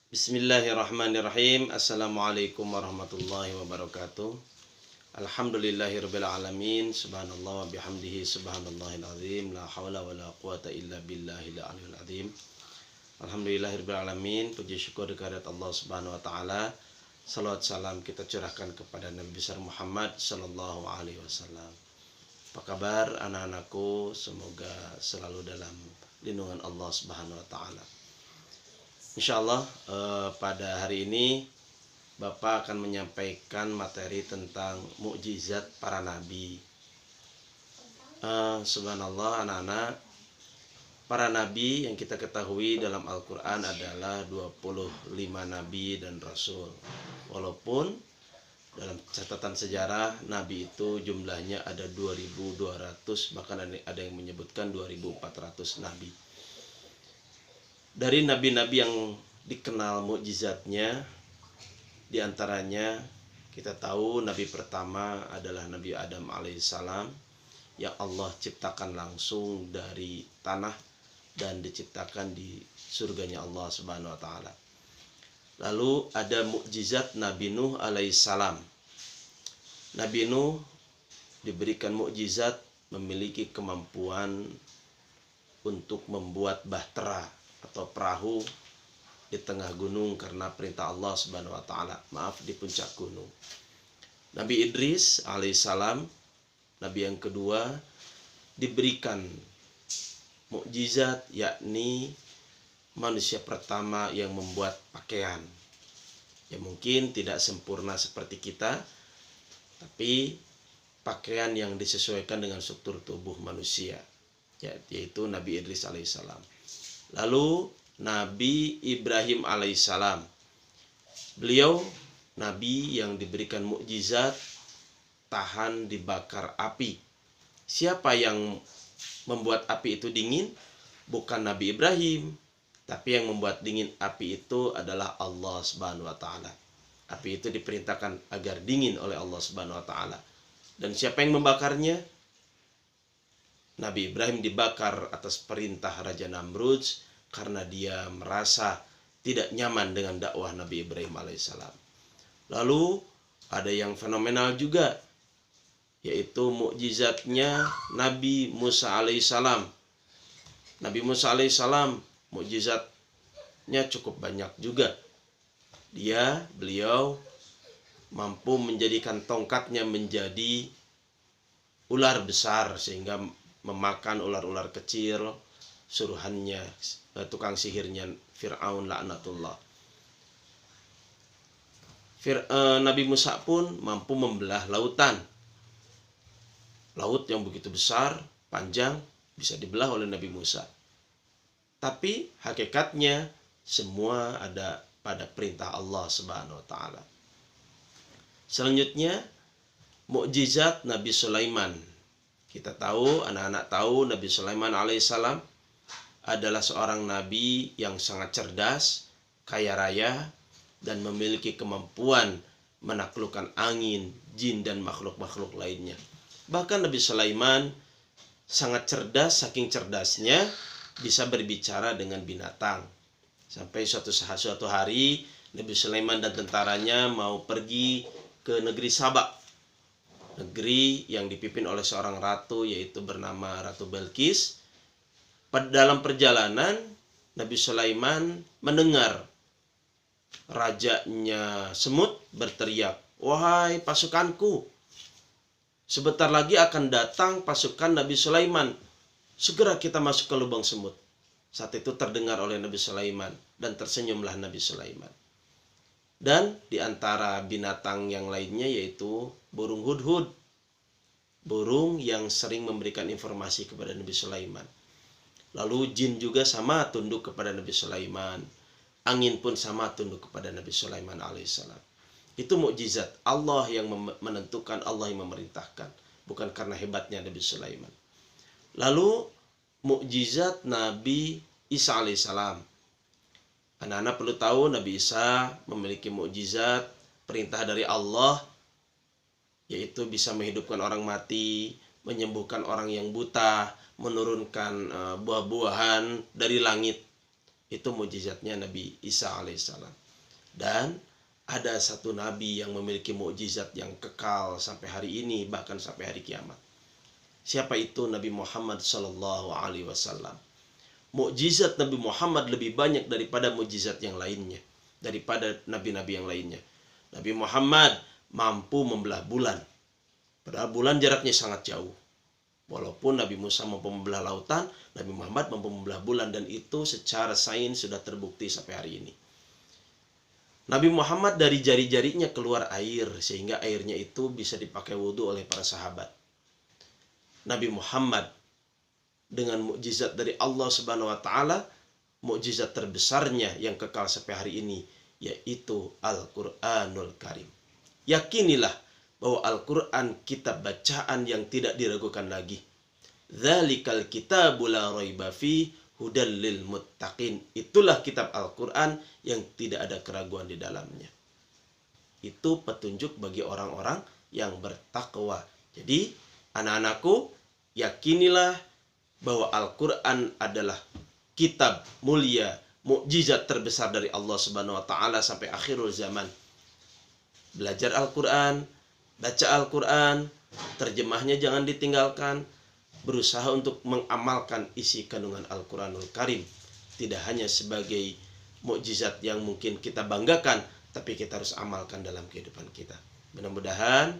Bismillahirrahmanirrahim. Assalamualaikum warahmatullahi wabarakatuh. Alhamdulillahirabbil alamin. Subhanallah wa bihamdihi subhanallahil azim. La haula wala quwata illa billahil aliyil azim. Alhamdulillahirabbil alamin. Puji syukur kehadirat Allah Subhanahu wa taala. Salawat salam kita curahkan kepada Nabi besar Muhammad sallallahu alaihi wasallam. Apa kabar anak-anakku? Semoga selalu dalam lindungan Allah Subhanahu wa taala. Insyaallah pada hari ini Bapak akan menyampaikan materi tentang mukjizat para nabi. Subhanallah anak-anak, para nabi yang kita ketahui dalam Al-Quran adalah 25 nabi dan rasul. Walaupun dalam catatan sejarah nabi itu jumlahnya ada 2200, bahkan ada yang menyebutkan 2400 nabi. Dari nabi-nabi yang dikenal mukjizatnya, diantaranya kita tahu nabi pertama adalah Nabi Adam alaihissalam yang Allah ciptakan langsung dari tanah dan diciptakan di surganya Allah Subhanahu wa taala. Lalu ada mukjizat Nabi Nuh alaihissalam. Nabi Nuh diberikan mukjizat memiliki kemampuan untuk membuat bahtera atau perahu di tengah gunung karena perintah Allah Subhanahu wa taala. Maaf, di puncak gunung. Nabi Idris alaihissalam, nabi yang kedua, diberikan mukjizat, yakni manusia pertama yang membuat pakaian. Ya mungkin tidak sempurna seperti kita, tapi pakaian yang disesuaikan dengan struktur tubuh manusia, yaitu Nabi Idris alaihissalam. Lalu Nabi Ibrahim alaihissalam, beliau nabi yang diberikan mukjizat tahan dibakar api. Siapa yang membuat api itu dingin? Bukan Nabi Ibrahim, tapi yang membuat dingin api itu adalah Allah Subhanahu wa taala. Api itu diperintahkan agar dingin oleh Allah Subhanahu wa taala. Dan siapa yang membakarnya? Nabi Ibrahim dibakar atas perintah Raja Namrud karena dia merasa tidak nyaman dengan dakwah Nabi Ibrahim alaihissalam. Lalu ada yang fenomenal juga, yaitu mukjizatnya Nabi Musa alaihissalam. Nabi Musa alaihissalam mukjizatnya cukup banyak juga. Beliau mampu menjadikan tongkatnya menjadi ular besar sehingga memakan ular-ular kecil suruhannya, tukang sihirnya Fir'aun laknatullah. Nabi Musa pun mampu membelah lautan. Laut yang begitu besar, panjang, bisa dibelah oleh Nabi Musa. Tapi hakikatnya semua ada pada perintah Allah Subhanahu wa taala. Selanjutnya mukjizat Nabi Sulaiman. Kita tahu, anak-anak tahu, Nabi Sulaiman alaihissalam adalah seorang nabi yang sangat cerdas, kaya raya, dan memiliki kemampuan menaklukkan angin, jin, dan makhluk-makhluk lainnya. Bahkan Nabi Sulaiman sangat cerdas, saking cerdasnya bisa berbicara dengan binatang. Sampai suatu hari Nabi Sulaiman dan tentaranya mau pergi ke negeri Sabak, negeri yang dipimpin oleh seorang ratu yaitu bernama Ratu Belkis. Dalam perjalanan Nabi Sulaiman mendengar rajanya semut berteriak, "Wahai pasukanku, sebentar lagi akan datang pasukan Nabi Sulaiman. Segera kita masuk ke lubang semut." Saat itu terdengar oleh Nabi Sulaiman dan tersenyumlah Nabi Sulaiman. Dan di antara binatang yang lainnya yaitu burung hudhud, burung yang sering memberikan informasi kepada Nabi Sulaiman. Lalu jin juga sama tunduk kepada Nabi Sulaiman. Angin pun sama tunduk kepada Nabi Sulaiman alaihissalam. Itu mukjizat Allah yang menentukan, Allah yang memerintahkan, bukan karena hebatnya Nabi Sulaiman. Lalu mukjizat Nabi Isa alaihissalam. Anak-anak perlu tahu Nabi Isa memiliki mukjizat perintah dari Allah, yaitu bisa menghidupkan orang mati, menyembuhkan orang yang buta, menurunkan buah-buahan dari langit. Itu mukjizatnya Nabi Isa alaihissalam. Dan ada satu nabi yang memiliki mukjizat yang kekal sampai hari ini, bahkan sampai hari kiamat. Siapa itu? Nabi Muhammad sallallahu alaihi wasallam. Mukjizat Nabi Muhammad lebih banyak daripada mukjizat yang lainnya, daripada nabi-nabi yang lainnya. Nabi Muhammad mampu membelah bulan. Padahal bulan jaraknya sangat jauh. Walaupun Nabi Musa mampu membelah lautan, Nabi Muhammad mampu membelah bulan, dan itu secara sains sudah terbukti sampai hari ini. Nabi Muhammad dari jari-jarinya keluar air, sehingga airnya itu bisa dipakai wudhu oleh para sahabat. Nabi Muhammad dengan mukjizat dari Allah Subhanahu wa taala, mukjizat terbesarnya yang kekal sampai hari ini, yaitu Al-Qur'anul Karim. Yakinilah bahwa Al-Qur'an kitab bacaan yang tidak diragukan lagi. Dzalikal kitabul la raiba fi hudal lil muttaqin. Itulah kitab Al-Qur'an yang tidak ada keraguan di dalamnya. Itu petunjuk bagi orang-orang yang bertakwa. Jadi, anak-anakku, yakinilah bahwa Al-Qur'an adalah kitab mulia, mukjizat terbesar dari Allah Subhanahu wa taala sampai akhirul zaman. Belajar Al-Qur'an, baca Al-Qur'an, terjemahnya jangan ditinggalkan. Berusaha untuk mengamalkan isi kandungan Al-Quranul Karim. Tidak hanya sebagai mukjizat yang mungkin kita banggakan, tapi kita harus amalkan dalam kehidupan kita. Mudah-mudahan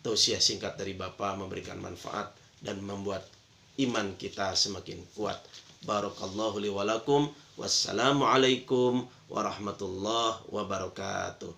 tausiah singkat dari Bapak memberikan manfaat dan membuat iman kita semakin kuat. Barakallahu li wa lakum. Wassalamualaikum warahmatullahi wabarakatuh.